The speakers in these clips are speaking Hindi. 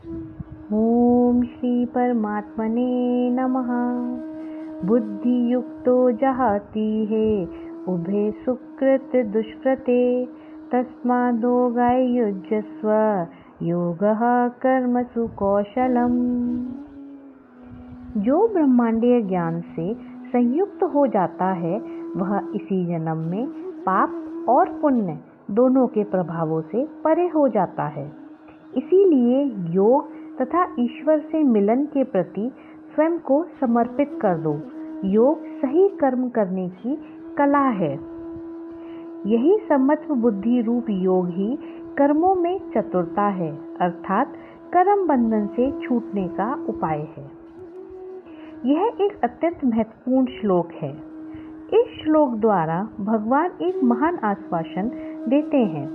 ओम श्री परमात्मने नमः। बुद्धि युक्तो जहाति है उभे सुकृत दुष्कृते तस्मादोगाय युज्यस्व योगः कर्मसु कौशलम्। जो ब्रह्मांडीय ज्ञान से संयुक्त हो जाता है वह इसी जन्म में पाप और पुण्य दोनों के प्रभावों से परे हो जाता है। इसीलिए योग तथा ईश्वर से मिलन के प्रति स्वयं को समर्पित कर दो। योग सही कर्म करने की कला है। यही समत्व बुद्धि रूप योग ही कर्मों में चतुरता है, अर्थात कर्म बंधन से छूटने का उपाय है। यह एक अत्यंत महत्वपूर्ण श्लोक है। इस श्लोक द्वारा भगवान एक महान आश्वासन देते हैं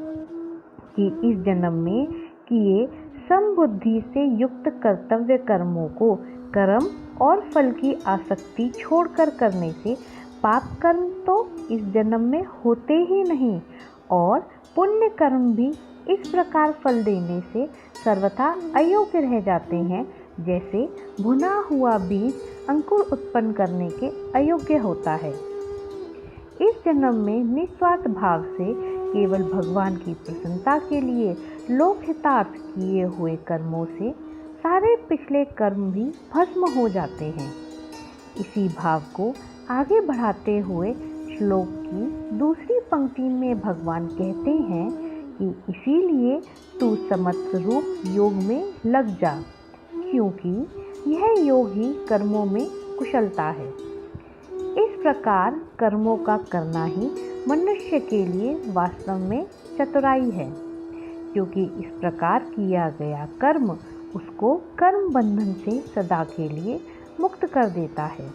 कि इस जन्म में किए समबुद्धि से युक्त कर्तव्य कर्मों को कर्म और फल की आसक्ति छोड़कर करने से पाप कर्म तो इस जन्म में होते ही नहीं और पुण्य कर्म भी इस प्रकार फल देने से सर्वथा अयोग्य रह जाते हैं, जैसे भुना हुआ बीज अंकुर उत्पन्न करने के अयोग्य होता है। इस जन्म में निस्वार्थ भाव से केवल भगवान की प्रसन्नता के लिए लोकहितार्थ किए हुए कर्मों से सारे पिछले कर्म भी भस्म हो जाते हैं। इसी भाव को आगे बढ़ाते हुए श्लोक की दूसरी पंक्ति में भगवान कहते हैं कि इसीलिए तू समत्व रूप योग में लग जा, क्योंकि यह योग ही कर्मों में कुशलता है। इस प्रकार कर्मों का करना ही मनुष्य के लिए वास्तव में चतुराई है, क्योंकि इस प्रकार किया गया कर्म उसको कर्म बंधन से सदा के लिए मुक्त कर देता है।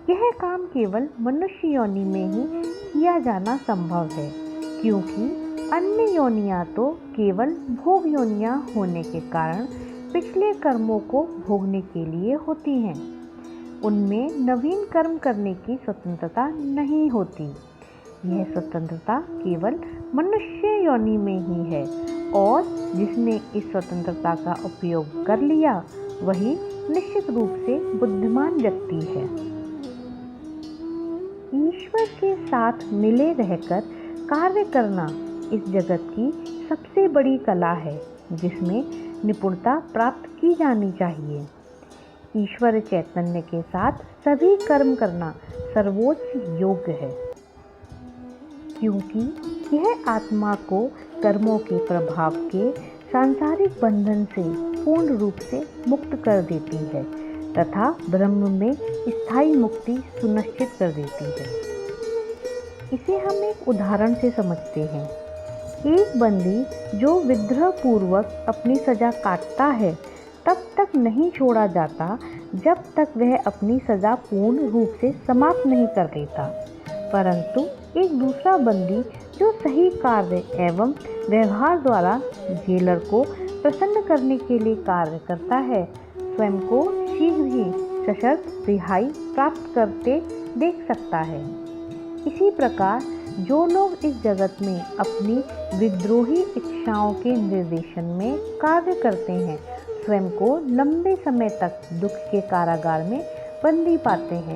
यह काम केवल मनुष्य योनि में ही किया जाना संभव है, क्योंकि अन्य योनियां तो केवल भोग योनियां होने के कारण पिछले कर्मों को भोगने के लिए होती हैं। उनमें नवीन कर्म करने की स्वतंत्रता नहीं होती। यह स्वतंत्रता केवल मनुष्य योनि में ही है और जिसने इस स्वतंत्रता का उपयोग कर लिया वही निश्चित रूप से बुद्धिमान व्यक्ति है। ईश्वर के साथ मिले रहकर कार्य करना इस जगत की सबसे बड़ी कला है, जिसमें निपुणता प्राप्त की जानी चाहिए। ईश्वर चैतन्य के साथ सभी कर्म करना सर्वोच्च योग्य है, क्योंकि यह आत्मा को कर्मों के प्रभाव के सांसारिक बंधन से पूर्ण रूप से मुक्त कर देती है तथा ब्रह्म में स्थायी मुक्ति सुनिश्चित कर देती है। इसे हम एक उदाहरण से समझते हैं। एक बंदी जो विद्रोह पूर्वक अपनी सजा काटता है तब तक नहीं छोड़ा जाता जब तक वह अपनी सजा पूर्ण रूप से समाप्त नहीं कर देता, परंतु एक दूसरा बंदी जो सही कार्य एवं व्यवहार द्वारा जेलर को प्रसन्न करने के लिए कार्य करता है, स्वयं को शीघ्र ही सशर्त रिहाई प्राप्त करते देख सकता है। इसी प्रकार जो लोग इस जगत में अपनी विद्रोही इच्छाओं के निर्देशन में कार्य करते हैं, स्वयं को लंबे समय तक दुख के कारागार में बंदी पाते हैं,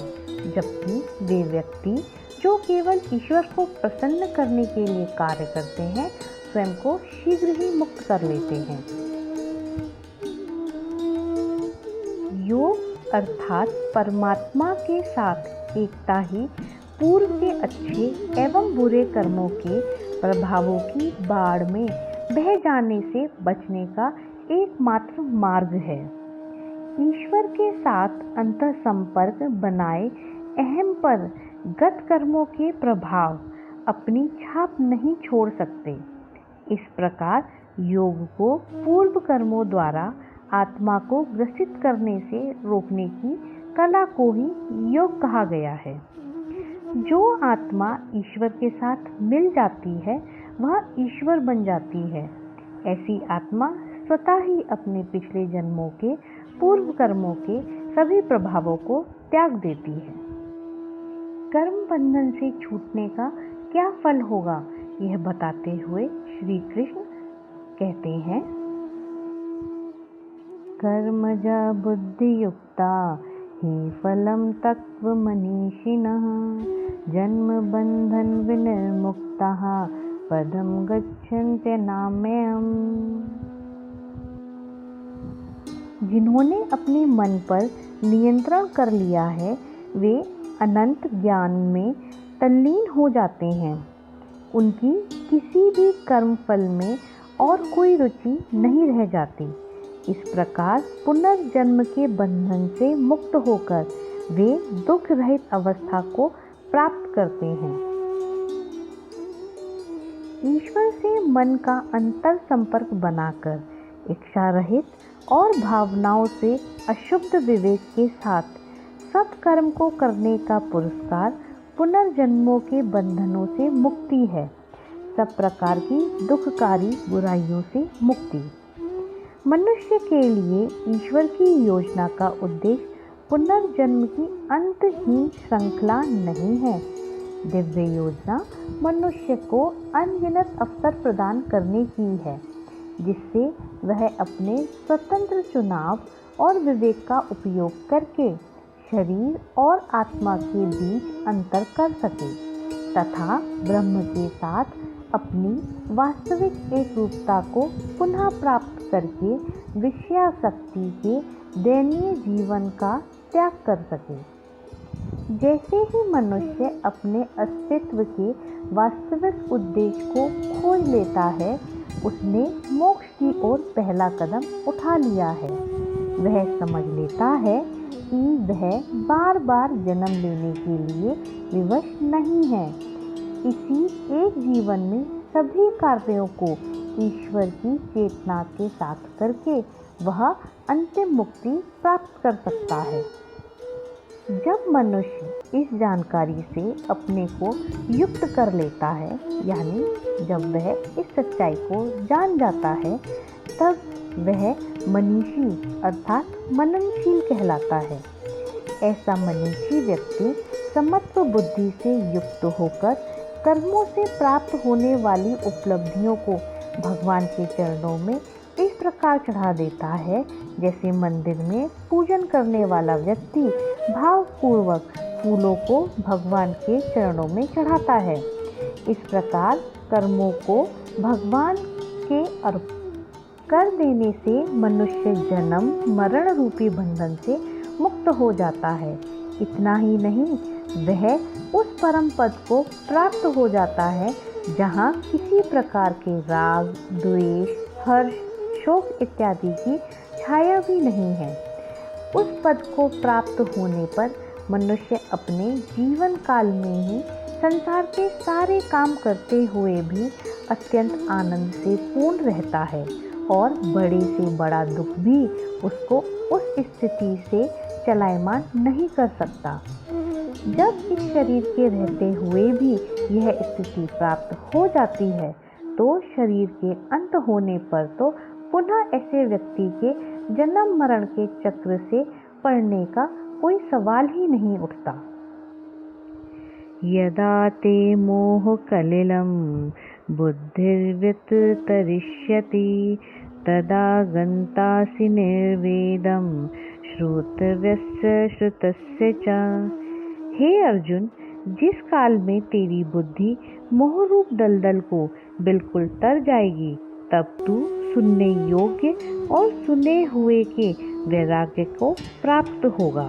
जबकि वे व्यक्ति जो केवल ईश्वर को प्रसन्न करने के लिए कार्य करते हैं, स्वयं को शीघ्र ही मुक्त कर लेते हैं। योग अर्थात परमात्मा के साथ एकता ही पूर्व के अच्छे एवं बुरे कर्मों के प्रभावों की बाढ़ में बह जाने से बचने का एकमात्र मार्ग है। ईश्वर के साथ अंतः संपर्क बनाए अहम पर गत कर्मों के प्रभाव अपनी छाप नहीं छोड़ सकते। इस प्रकार योग को पूर्व कर्मों द्वारा आत्मा को ग्रसित करने से रोकने की कला को ही योग कहा गया है। जो आत्मा ईश्वर के साथ मिल जाती है वह ईश्वर बन जाती है। ऐसी आत्मा स्वतः ही अपने पिछले जन्मों के पूर्व कर्मों के सभी प्रभावों को त्याग देती है। कर्म बंधन से छूटने का क्या फल होगा, यह बताते हुए श्री कृष्ण कहते हैं, कर्मजा बुद्धियुक्ता हि फलं तत्त्वमनीषिणः जन्म बंधन विनिर्मुक्ताः पदं गच्छन्त्यनामयम्। जिन्होंने अपने मन पर नियंत्रण कर लिया है वे अनंत ज्ञान में तल्लीन हो जाते हैं। उनकी किसी भी कर्म फल में और कोई रुचि नहीं रह जाती। इस प्रकार पुनर्जन्म के बंधन से मुक्त होकर वे दुख रहित अवस्था को प्राप्त करते हैं। ईश्वर से मन का अंतर संपर्क बनाकर इच्छा रहित और भावनाओं से अशुद्ध विवेक के साथ सत्कर्म को करने का पुरस्कार पुनर्जन्मों के बंधनों से मुक्ति है, सब प्रकार की दुखकारी बुराइयों से मुक्ति। मनुष्य के लिए ईश्वर की योजना का उद्देश्य पुनर्जन्म की अंतहीन श्रृंखला नहीं है। दिव्य योजना मनुष्य को अनगिनत अवसर प्रदान करने की है, जिससे वह अपने स्वतंत्र चुनाव और विवेक का उपयोग करके शरीर और आत्मा के बीच अंतर कर सके तथा ब्रह्म के साथ अपनी वास्तविक एकरूपता को पुनः प्राप्त करके विषयासक्ति के दयनीय जीवन का त्याग कर सके। जैसे ही मनुष्य अपने अस्तित्व के वास्तविक उद्देश्य को खोज लेता है, उसने मोक्ष की ओर पहला कदम उठा लिया है। वह समझ लेता है कि वह बार बार जन्म लेने के लिए विवश नहीं है। इसी एक जीवन में सभी कार्यों को ईश्वर की चेतना के साथ करके वह अंतिम मुक्ति प्राप्त कर सकता है। जब मनुष्य इस जानकारी से अपने को युक्त कर लेता है, यानी जब वह इस सच्चाई को जान जाता है, तब वह मनीषी अर्थात मननशील कहलाता है। ऐसा मनीषी व्यक्ति समत्व बुद्धि से युक्त होकर कर्मों से प्राप्त होने वाली उपलब्धियों को भगवान के चरणों में इस प्रकार चढ़ा देता है, जैसे मंदिर में पूजन करने वाला व्यक्ति भावपूर्वक फूलों को भगवान के चरणों में चढ़ाता है। इस प्रकार कर्मों को भगवान के अर्पण कर देने से मनुष्य जन्म मरण रूपी बंधन से मुक्त हो जाता है। इतना ही नहीं, वह उस परम पद को प्राप्त हो जाता है जहाँ किसी प्रकार के राग, द्वेष, हर्ष, शोक इत्यादि की छाया भी नहीं है। उस पद को प्राप्त होने पर मनुष्य अपने जीवन काल में ही संसार के सारे काम करते हुए भी अत्यंत आनंद से पूर्ण रहता है और बड़े से बड़ा दुख भी उसको उस स्थिति से चलायमान नहीं कर सकता। जब इस शरीर के रहते हुए भी यह स्थिति प्राप्त हो जाती है, तो शरीर के अंत होने पर तो पुनः ऐसे व्यक्ति के जन्म मरण के चक्र से पड़ने का कोई सवाल ही नहीं उठता। यदा ते मोह कलिलं बुद्धिर्व्यतितरिष्यति तदा गन्तासि निर्वेदं श्रोतव्यस्य श्रुतस्य च। हे अर्जुन, जिस काल में तेरी बुद्धि मोहरूप दलदल को बिल्कुल तर जाएगी, तब तू सुनने योग्य और सुने हुए के वैराग्य को प्राप्त होगा।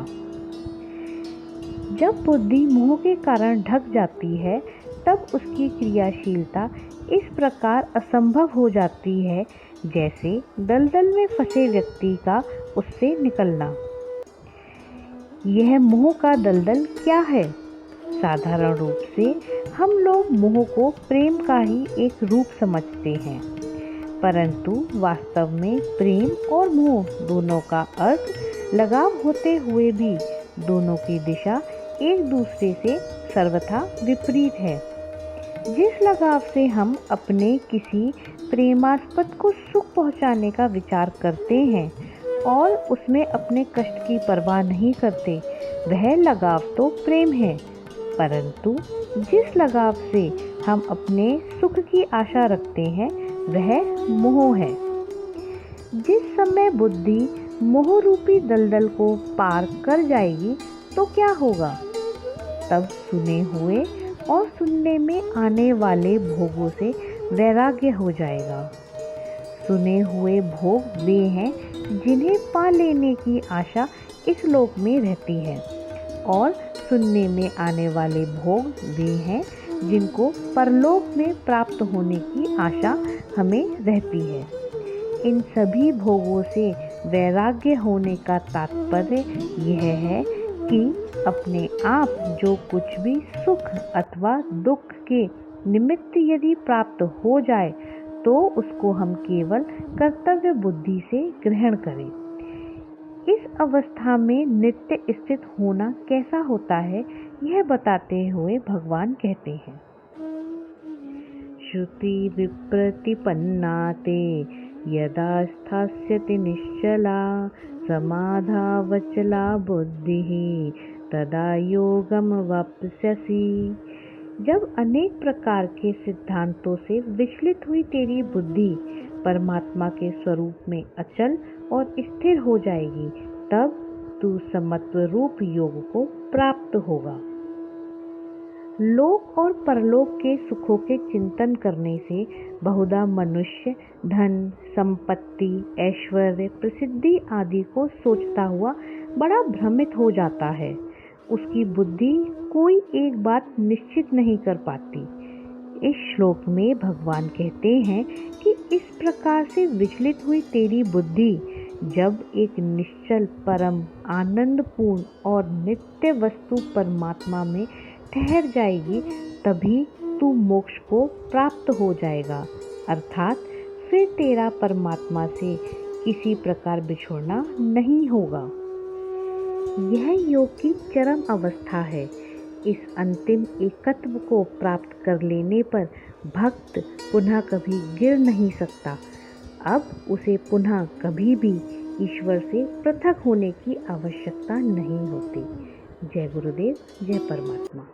जब बुद्धि मोह के कारण ढक जाती है, तब उसकी क्रियाशीलता इस प्रकार असंभव हो जाती है जैसे दलदल में फंसे व्यक्ति का उससे निकलना। यह मोह का दलदल क्या है? साधारण रूप से हम लोग मोह को प्रेम का ही एक रूप समझते हैं, परंतु वास्तव में प्रेम और मोह दोनों का अर्थ लगाव होते हुए भी दोनों की दिशा एक दूसरे से सर्वथा विपरीत है। जिस लगाव से हम अपने किसी प्रेमास्पद को सुख पहुंचाने का विचार करते हैं और उसमें अपने कष्ट की परवाह नहीं करते, वह लगाव तो प्रेम है, परंतु जिस लगाव से हम अपने सुख की आशा रखते हैं, वह मोह है। जिस समय बुद्धि मोह रूपी दलदल को पार कर जाएगी तो क्या होगा? तब सुने हुए और सुनने में आने वाले भोगों से वैराग्य हो जाएगा। सुने हुए भोग वे हैं जिन्हें पा लेने की आशा इस लोक में रहती है, और सुनने में आने वाले भोग वे हैं जिनको परलोक में प्राप्त होने की आशा हमें रहती है। इन सभी भोगों से वैराग्य होने का तात्पर्य यह है कि अपने आप जो कुछ भी सुख अथवा दुख के निमित्त यदि प्राप्त हो जाए तो उसको हम केवल कर्तव्य बुद्धि से ग्रहण करें। इस अवस्था में नित्य स्थित होना कैसा होता है, यह बताते हुए भगवान कहते हैं, श्रुति विप्रतिपन्ना ते यदा स्थास्यति निश्चला समाधावचला बुद्धिः तदा योगम वाप्स्यसि। जब अनेक प्रकार के सिद्धांतों से विचलित हुई तेरी बुद्धि परमात्मा के स्वरूप में अचल और स्थिर हो जाएगी, तब तू समत्व रूप योग को प्राप्त होगा। लोक और परलोक के सुखों के चिंतन करने से बहुधा मनुष्य धन, संपत्ति, ऐश्वर्य, प्रसिद्धि आदि को सोचता हुआ बड़ा भ्रमित हो जाता है। उसकी बुद्धि कोई एक बात निश्चित नहीं कर पाती। इस श्लोक में भगवान कहते हैं कि इस प्रकार से विचलित हुई तेरी बुद्धि जब एक निश्चल, परम, आनंदपूर्ण और नित्य वस्तु परमात्मा में ठहर जाएगी, तभी तू मोक्ष को प्राप्त हो जाएगा, अर्थात फिर तेरा परमात्मा से किसी प्रकार बिछुड़ना नहीं होगा। यह योग की चरम अवस्था है। इस अंतिम एकत्व को प्राप्त कर लेने पर भक्त पुनः कभी गिर नहीं सकता। अब उसे पुनः कभी भी ईश्वर से पृथक होने की आवश्यकता नहीं होती। जय गुरुदेव, जय परमात्मा।